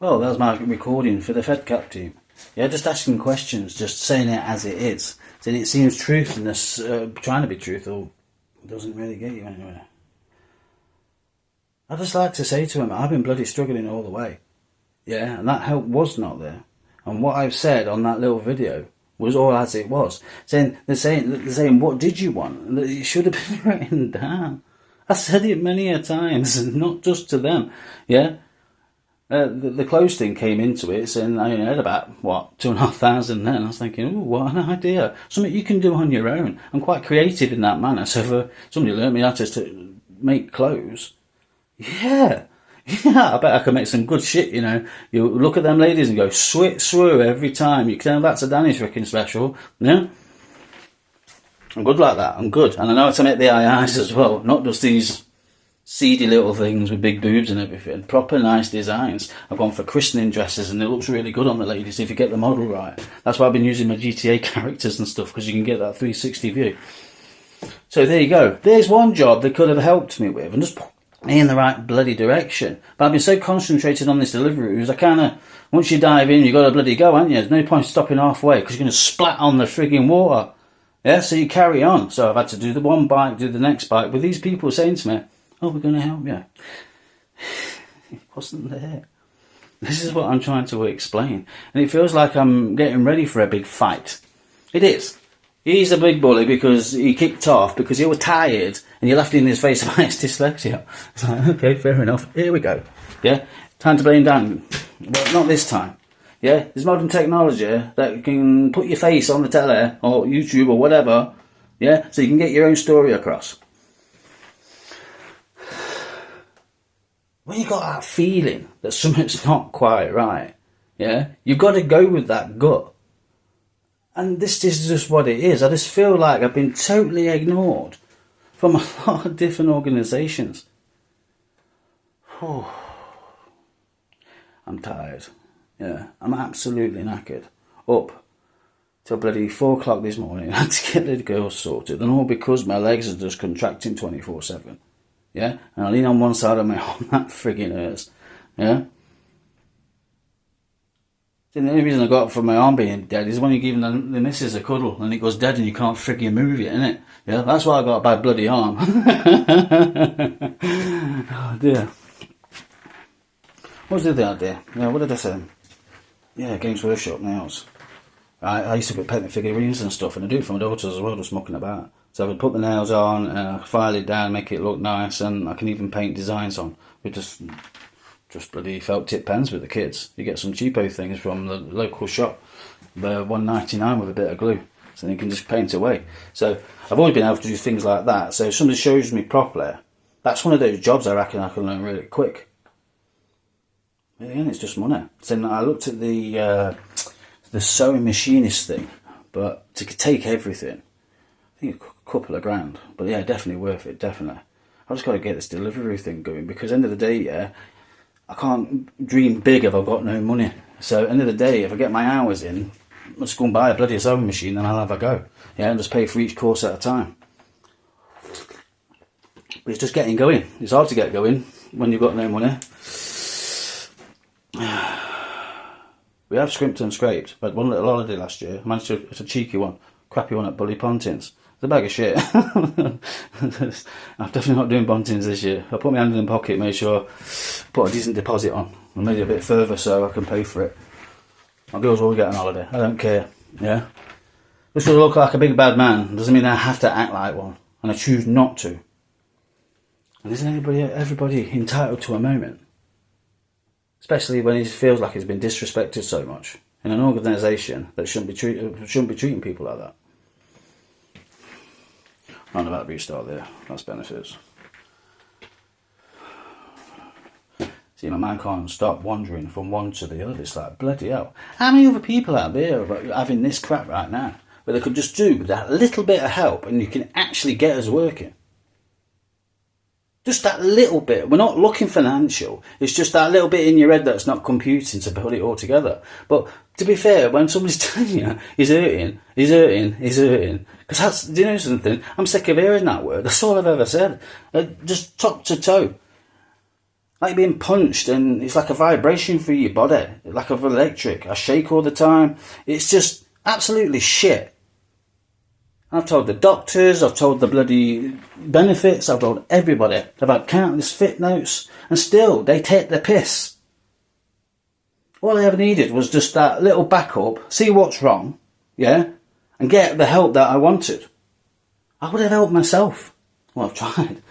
Well, that was my recording for the FedCap team. Yeah, just asking questions, just saying it as it is. So it seems truthfulness, trying to be truthful, doesn't really get you anywhere. I just like to say to him, I've been bloody struggling all the way. Yeah, and that help was not there. And what I've said on that little video was all as it was. They're saying, what did you want? And it should have been written down. I said it many a times, not just to them. Yeah. The clothes thing came into it, and I had about, 2,500 then. I was thinking, ooh, what an idea. Something you can do on your own. I'm quite creative in that manner. So if somebody learnt me how to make clothes, yeah, I bet I could make some good shit, you know. You look at them ladies and go, swoo every time. You can tell that's a Danny's freaking special, yeah? I'm good like that, I'm good. And I know how to make the eyes as well, not just these seedy little things with big boobs and everything. Proper nice designs. I've gone for christening dresses and it looks really good on the ladies if you get the model right. That's why I've been using my GTA characters and stuff, because you can get that 360 view. So there you go. There's one job they could have helped me with and just put me in the right bloody direction. But I've been so concentrated on this delivery, I kind of, once you dive in, you've got to bloody go, haven't you? There's no point stopping halfway because you're going to splat on the frigging water. Yeah, so you carry on. So I've had to do the one bike, do the next bike, with these people saying to me, oh, we're going to help you. It wasn't there. This is what I'm trying to explain. And it feels like I'm getting ready for a big fight. It is. He's a big bully because he kicked off because he was tired and you left in his face about his dyslexia. It's like, okay, fair enough. Here we go. Yeah, time to blame Dan. But not this time. Yeah, there's modern technology that can put your face on the telly or YouTube or whatever. Yeah, so you can get your own story across. When you got that feeling that something's not quite right, yeah, you've got to go with that gut. And this is just what it is. I just feel like I've been totally ignored from a lot of different organisations. I'm tired. Yeah, I'm absolutely knackered. Up till bloody 4 o'clock this morning. I had to get the girls sorted. And all because my legs are just contracting 24/7. Yeah, and I lean on one side of my arm, that frigging hurts. Yeah. The only reason I got for my arm being dead is when you're giving the missus a cuddle and it goes dead and you can't frigging move it, innit? Yeah, that's why I got a bad bloody arm. Oh dear. What was the other idea? Yeah, what did I say? Yeah, Games Workshop nails. I used to paint the figurines and stuff, and I do it for my daughters as well, just mucking about. So I would put the nails on, file it down, make it look nice, and I can even paint designs on with just bloody felt tip pens with the kids. You get some cheapo things from the local shop, they're $1.99 with a bit of glue, so you can just paint away. So I've always been able to do things like that. So if somebody shows me properly, that's one of those jobs I reckon I can learn really quick. Again, it's just money. So I looked at the sewing machinist thing, but to take everything, I think a couple of grand. But yeah, definitely worth it, definitely. I've just got to get this delivery thing going, because end of the day, yeah, I can't dream big if I've got no money. So end of the day, if I get my hours in, I'll just go and buy a bloody sewing machine and I'll have a go. Yeah, and just pay for each course at a time. But it's just getting going. It's hard to get going when you've got no money. We have scrimped and scraped. I had one little holiday last year. I managed to, it's a cheeky one, crappy one at Bully Pontins. It's a bag of shit. I'm definitely not doing Pontins this year. I put my hand in the pocket, made sure I put a decent deposit on, and made it a bit further so I can pay for it. My girls will get on holiday. I don't care. Yeah. Just because I look like a big bad man doesn't mean I have to act like one, and I choose not to. And isn't everybody entitled to a moment? Especially when he feels like he's been disrespected so much in an organisation that shouldn't be treating people like that. I'm about to restart there. That's benefits. See, my mind can't stop wandering from one to the other. It's like, bloody hell. How many other people out there are having this crap right now where they could just do with that little bit of help and you can actually get us working? Just that little bit. We're not looking financial. It's just that little bit in your head that's not computing to put it all together. But to be fair, when somebody's telling you he's hurting, because that's, do you know something? I'm sick of hearing that word. That's all I've ever said. Just top to toe. Like being punched, and it's like a vibration through your body, like of electric. I shake all the time. It's just absolutely shit. I've told the doctors, I've told the bloody benefits, I've told everybody. I've had countless fit notes, and still they take the piss. All I ever needed was just that little backup, see what's wrong, yeah, and get the help that I wanted. I would have helped myself. Well, I've tried.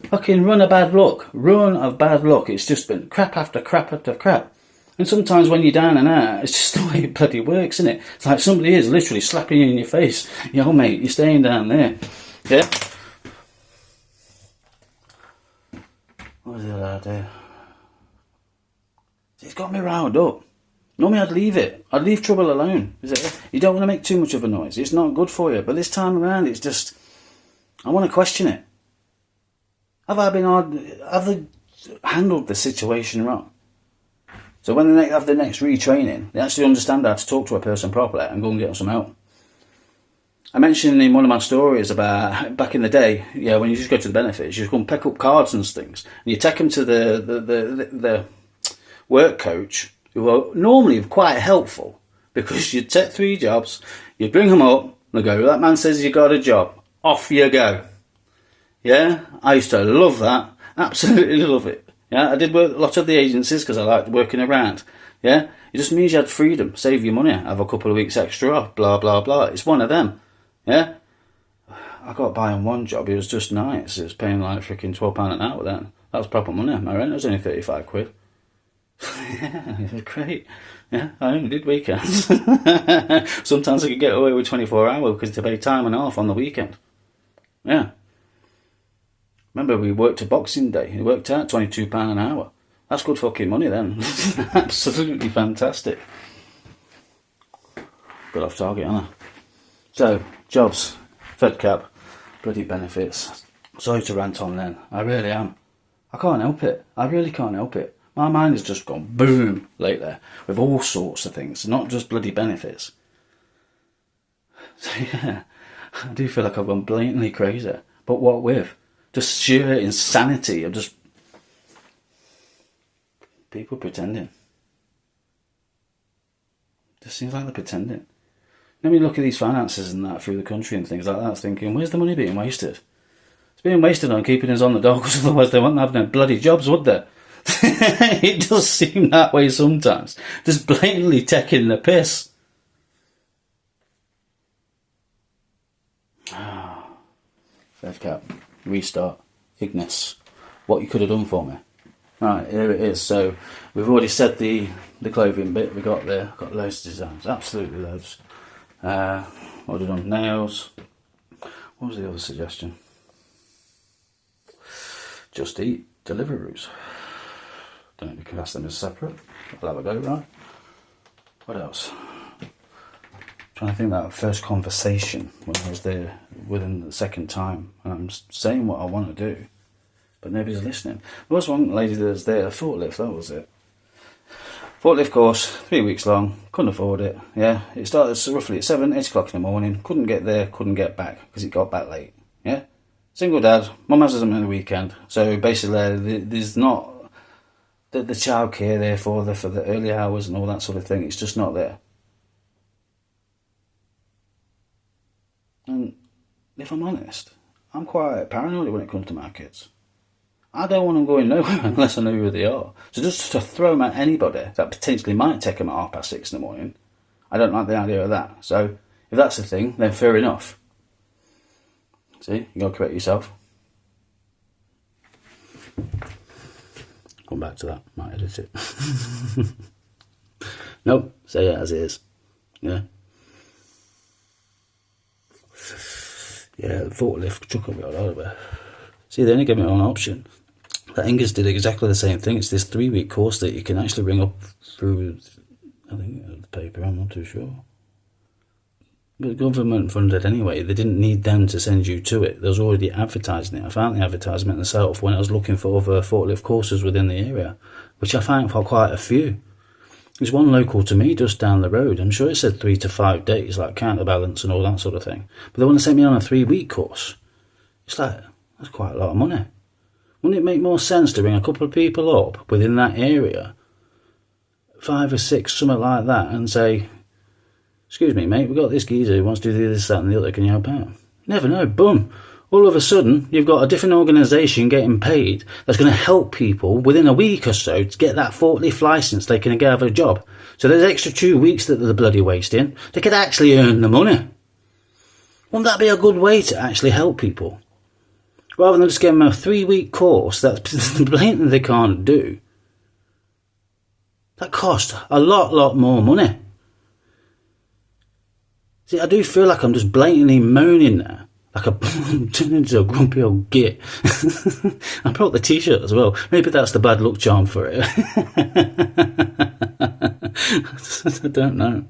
Fucking run of bad luck. Run of bad luck. It's just been crap after crap after crap. And sometimes when you're down and out, it's just the way it bloody works, isn't it? It's like somebody is literally slapping you in your face. Yo, mate, you're staying down there. Yeah? What was the other idea? It's got me riled up. Normally I'd leave it. I'd leave trouble alone. You don't want to make too much of a noise. It's not good for you. But this time around, it's just... I want to question it. Have they handled the situation wrong? So when they have the next retraining, they actually understand how to talk to a person properly and go and get them some help. I mentioned in one of my stories about back in the day, yeah, when you just go to the benefits, you just go and pick up cards and things, and you take them to the work coach, who are normally quite helpful, because you take 3 jobs, you bring them up, and they go, that man says you got a job, off you go. Yeah, I used to love that, absolutely love it. Yeah, I did work a lot of the agencies because I liked working around. Yeah, it just means you had freedom, save your money, have a couple of weeks extra off, blah, blah, blah. It's one of them. Yeah, I got by on one job, it was just nice. It was paying like freaking £12 an hour then. That was proper money. My rent was only 35 quid. Yeah, it was great. Yeah, I only did weekends. Sometimes I could get away with 24 hours because they pay time and a half on the weekend. Yeah. Remember, we worked a Boxing Day. It worked out £22 an hour. That's good fucking money then. Absolutely fantastic. Got off target, haven't I? So, jobs, FedCap, bloody benefits. Sorry to rant on then. I really am. I can't help it. I really can't help it. My mind has just gone boom lately with all sorts of things, not just bloody benefits. So yeah, I do feel like I've gone blatantly crazy. But what with? Just sheer insanity of just people pretending. Just seems like they're pretending. Let me look at these finances and that through the country and things like that, thinking, where's the money being wasted? It's being wasted on keeping us on the dole, because otherwise they wouldn't have no bloody jobs, would they? It does seem that way sometimes. Just blatantly taking the piss. FedCap. Restart. Ignis. What you could have done for me. Right, here it is. So we've already said the clothing bit we got there. Got loads of designs. Absolutely loads. What have we done? Nails. What was the other suggestion? Just Eat. Deliveroo's. Don't know if you can class them as separate. I'll have a go, right? What else? Trying to think that first conversation when I was there within the second time, and I'm saying what I want to do, but nobody's listening. There was one lady that was there, a forklift, that was it. Forklift course, 3 weeks long, couldn't afford it. Yeah, it started roughly at 8 o'clock in the morning, couldn't get there, couldn't get back, because it got back late. Yeah, single dad, mum has them on the weekend, so basically there's not the childcare there for the early hours and all that sort of thing. It's just not there. And if I'm honest, I'm quite paranoid when it comes to my kids. I don't want them going nowhere unless I know who they are. So just to throw them at anybody that potentially might take them at 6:30 in the morning, I don't like the idea of that. So if that's the thing, then fair enough. See, you got to correct yourself. Come back to that, might edit it. Nope, say it as it is. Yeah. Yeah, the forklift took a bit out of it. See, they only gave me one option. That Ingus did exactly the same thing. It's this 3-week course that you can actually ring up through, I think, the paper, I'm not too sure. But government funded anyway. They didn't need them to send you to it. There was already advertising it. I found the advertisement myself when I was looking for other forklift courses within the area, which I found for quite a few. There's one local to me just down the road. I'm sure it said 3 to 5 days, like counterbalance and all that sort of thing. But they want to send me on a 3-week course. It's like, that's quite a lot of money. Wouldn't it make more sense to bring a couple of people up within that area, 5 or 6, something like that, and say, excuse me, mate, we've got this geezer who wants to do this, that and the other, can you help out? Never know, boom. All of a sudden, you've got a different organisation getting paid that's going to help people within a week or so to get that forklift licence they can get a job. So there's extra 2 weeks that they're bloody wasting. They could actually earn the money. Wouldn't that be a good way to actually help people? Rather than just give them a 3-week course that's blatantly they can't do. That costs a lot more money. See, I do feel like I'm just blatantly moaning there. Like I'm turning into a grumpy old git. I brought the t-shirt as well. Maybe that's the bad luck charm for it. I don't know.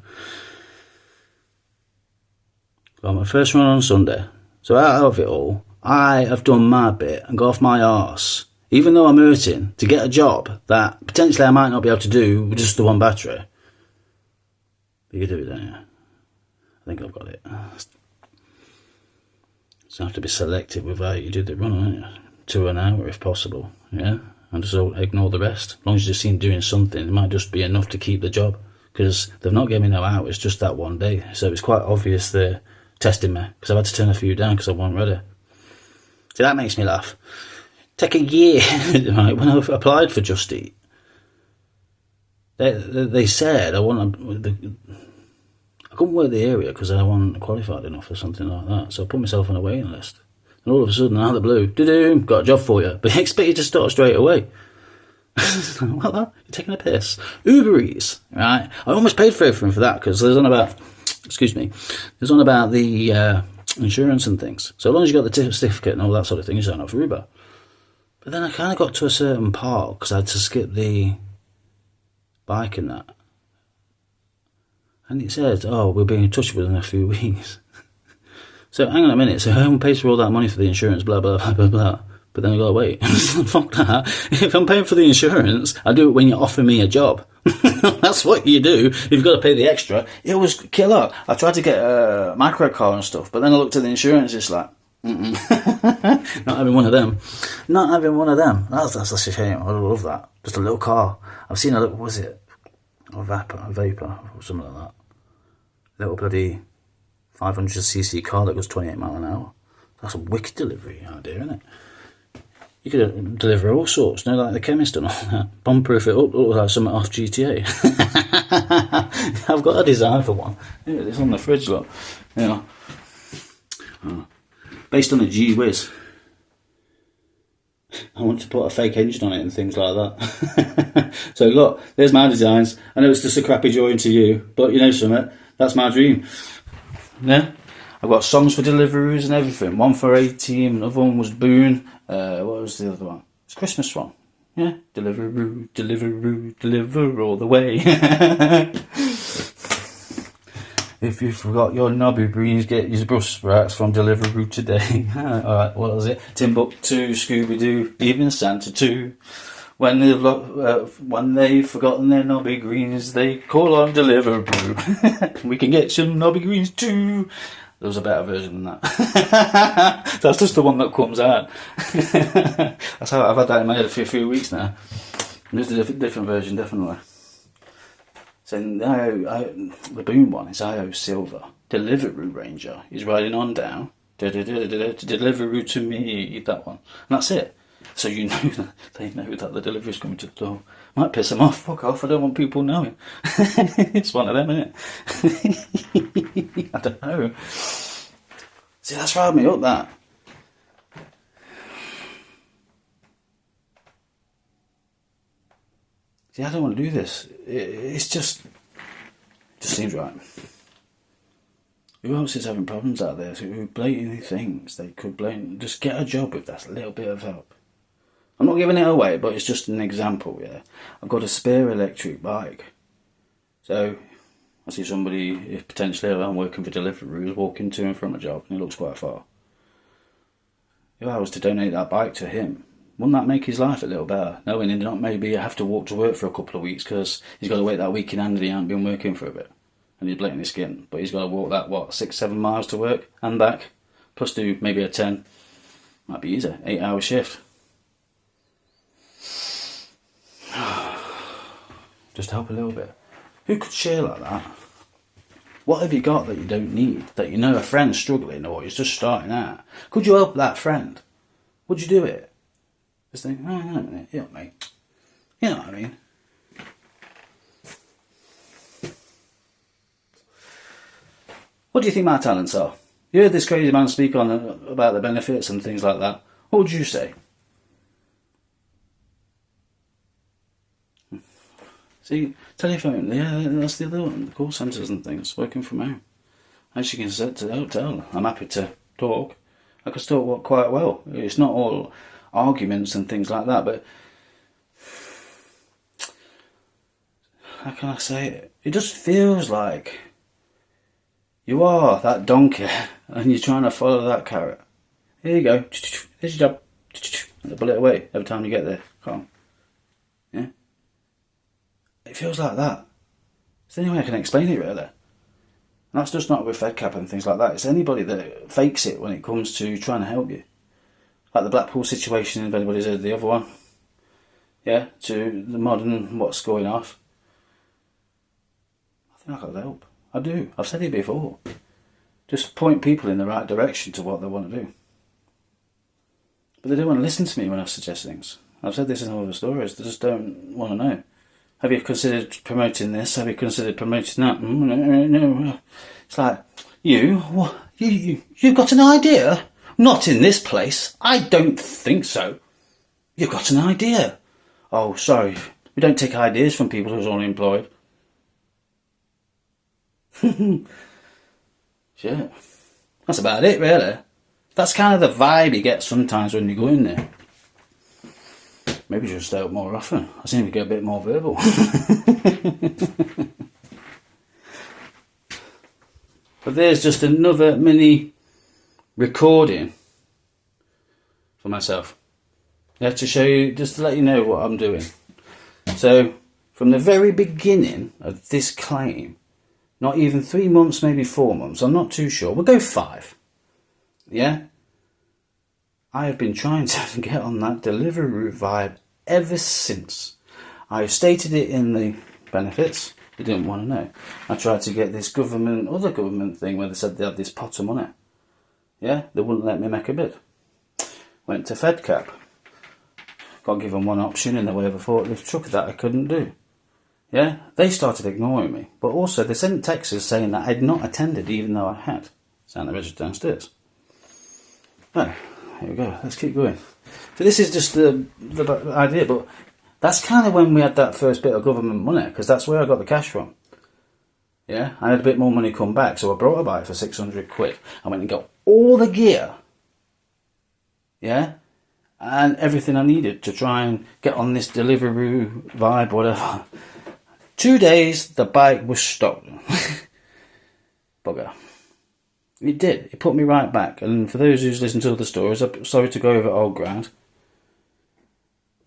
Well, my first run on Sunday. So out of it all, I have done my bit and got off my arse, even though I'm hurting, to get a job that potentially I might not be able to do with just the one battery. But you do it, don't you? I think I've got it. So you have to be selective with how you do the run, aren't you? 2 an hour if possible, yeah? And just ignore the rest. As long as you just seem doing something, it might just be enough to keep the job. Because they've not given me no hours, just that one day. So it's quite obvious they're testing me, because I've had to turn a few down because I wasn't ready. So that makes me laugh. Take a year, right, when I applied for Just Eat, they said I couldn't work the area because I wasn't qualified enough or something like that. So I put myself on a waiting list. And all of a sudden, out of the blue, got a job for you. But they expect you to start straight away. What, you're taking a piss? Uber Eats, right? I almost paid for everything for that because there's on about the insurance and things. So as long as you got the certificate and all that sort of thing, you sign up for Uber. But then I kind of got to a certain part because I had to skip the bike and that. And it says, oh, we'll be in touch within a few weeks. So hang on a minute. So who pays for all that money for the insurance, blah, blah, blah, blah, blah. But then I gotta wait. Fuck that. If I'm paying for the insurance, I do it when you offer me a job. That's what you do. You've got to pay the extra. It was killer. I tried to get a microcar and stuff, but then I looked at the insurance, it's like, not having one of them. Not having one of them. That's a shame. I love that. Just a little car. I've seen a little, what was it? A Vapor, or something like that. Little bloody 500cc car that goes 28 miles an hour. That's a wicked delivery idea, isn't it? You could deliver all sorts, you know, like the chemist and all that. Bomb-proof it up, look like something off GTA. I've got a design for one. Yeah, it's on the fridge, look. Yeah. Based on a G-Wiz. I want to put a fake engine on it and things like that. So look, there's my designs. I know it's just a crappy drawing to you, but you know something, that's my dream. Yeah? I've got songs for Deliveroo's and everything. One for A-Team, another one was Boone. What was the other one? It's a Christmas one. Yeah? Deliveroo, Deliveroo, deliver all the way. If you forgot your knobby greens, get your Brussels sprouts from Deliveroo today. Alright, what was it? Timbuktu, Scooby-Doo, even Santa too. When they've forgotten their knobby greens, they call on Deliveroo. We can get some knobby greens too. There was a better version than that. That's just the one that comes out. That's how I've had that in my head for a few weeks now. There's a different version, definitely. So the Boom one is IO Silver. Deliveroo Ranger is riding on down. Deliveroo to me, that one. And that's it. So you know that they know that the delivery's coming to the door. Might piss them off. Fuck off. I don't want people knowing. It's one of them, isn't it? I don't know. See, that's riled me up, that. See, I don't want to do this. It just seems right. Who else is having problems out there who blatantly thinks they could just get a job with that little bit of help? I'm not giving it away, but it's just an example, yeah. I've got a spare electric bike. So, I see somebody, if potentially I'm working for Deliveroo, who's walking to and from a job, and it looks quite far. If I was to donate that bike to him, wouldn't that make his life a little better? Knowing he not maybe have to walk to work for a couple of weeks because he's got to wait that week in hand and he hasn't been working for a bit. And he's blatantly skin. But he's got to walk that, 6-7 miles to work and back, plus do maybe a 10. Might be easier, 8-hour shift. just to help a little bit. Who could share like that? What have you got that you don't need? That you know a friend's struggling or he's just starting out? Could you help that friend? Would you do it? Just think, oh, hang on a minute, you know what I mean? You know what I mean? What do you think my talents are? You heard this crazy man speak on about the benefits and things like that. What would you say? See, telephone, yeah, that's the other one, the call centres and things, working from home. As you can tell, I'm happy to talk. I can still talk quite well. It's not all arguments and things like that, but how can I say it? It just feels like you are that donkey and you're trying to follow that carrot. Here you go. Here's your job. And pull it away every time you get there. Calm. Yeah? It feels like that. It's the only way I can explain it, really. And that's just not with FedCap and things like that. It's anybody that fakes it when it comes to trying to help you. Like the Blackpool situation, if anybody's heard the other one. Yeah? To the modern what's going off. I think I got help. I do. I've said it before. Just point people in the right direction to what they want to do. But they don't want to listen to me when I suggest things. I've said this in all the stories. They just don't want to know. Have you considered promoting this? Have you considered promoting that? No. It's like, you've got an idea? Not in this place. I don't think so. You've got an idea. Oh, sorry. We don't take ideas from people who's unemployed. Shit. That's about it, really. That's kind of the vibe you get sometimes when you go in there. Maybe just out more often. I seem to get a bit more verbal. But there's just another mini recording for myself. Yeah, to show you, just to let you know what I'm doing. So, from the very beginning of this claim, not even 3 months, maybe 4 months, I'm not too sure. We'll go 5. Yeah? I have been trying to get on that Deliveroo vibe ever since. I stated it in the benefits. They didn't want to know. I tried to get this other government thing where they said they had this pot of money. Yeah? They wouldn't let me make a bid. Went to FedCap. Got given one option in the way of a forklift truck that I couldn't do. Yeah, they started ignoring me, but also they sent texts saying that I'd not attended even though I had. Sound the register downstairs. Oh, here we go, let's keep going. So this is just the idea, but that's kind of when we had that first bit of government money, because that's where I got the cash from. Yeah, I had a bit more money come back, so I brought a bike for 600 quid. I went and got all the gear, yeah, and everything I needed to try and get on this Deliveroo vibe, whatever. 2 days, the bike was stolen. Bugger. It did. It put me right back. And for those who's listened to other stories, I'm sorry to go over old ground.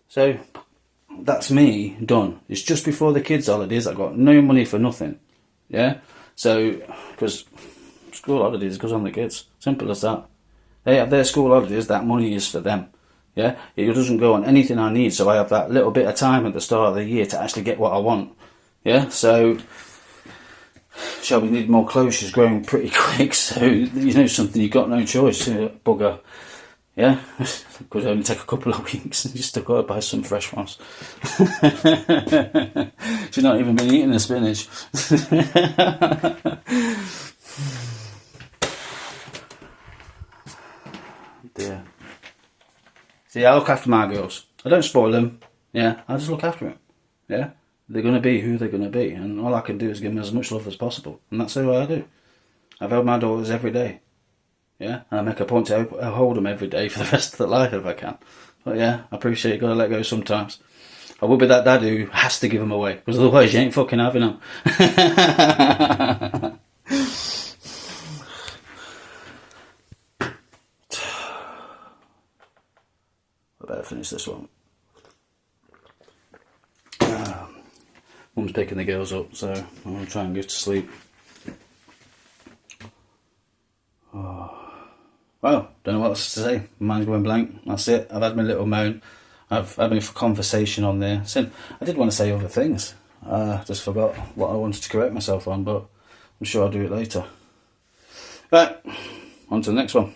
So, that's me done. It's just before the kids' holidays. I got no money for nothing. Yeah? So, because school holidays goes on the kids. Simple as that. They have their school holidays, that money is for them. Yeah? It doesn't go on anything I need, so I have that little bit of time at the start of the year to actually get what I want. Yeah, so Shelby needed more clothes. She's growing pretty quick, so you know something, you've got no choice, bugger. Yeah, could only take a couple of weeks and you still got to buy some fresh ones. She's not even been eating the spinach. Dear. See, I look after my girls. I don't spoil them. Yeah, I just look after them. Yeah. They're going to be who they're going to be, and all I can do is give them as much love as possible, and that's what I do. I've held my daughters every day, yeah, and I make a point to hold them every day for the rest of their life if I can. But yeah, I appreciate you got to let go sometimes. I will be that dad who has to give them away, because otherwise you ain't fucking having them. I better finish this one. Mum's picking the girls up, so I'm going to try and go to sleep. Oh. Well, don't know what else to say. My mind's going blank. That's it. I've had my little moan. I've had my conversation on there. So I did want to say other things. Just forgot what I wanted to correct myself on, but I'm sure I'll do it later. Right, on to the next one.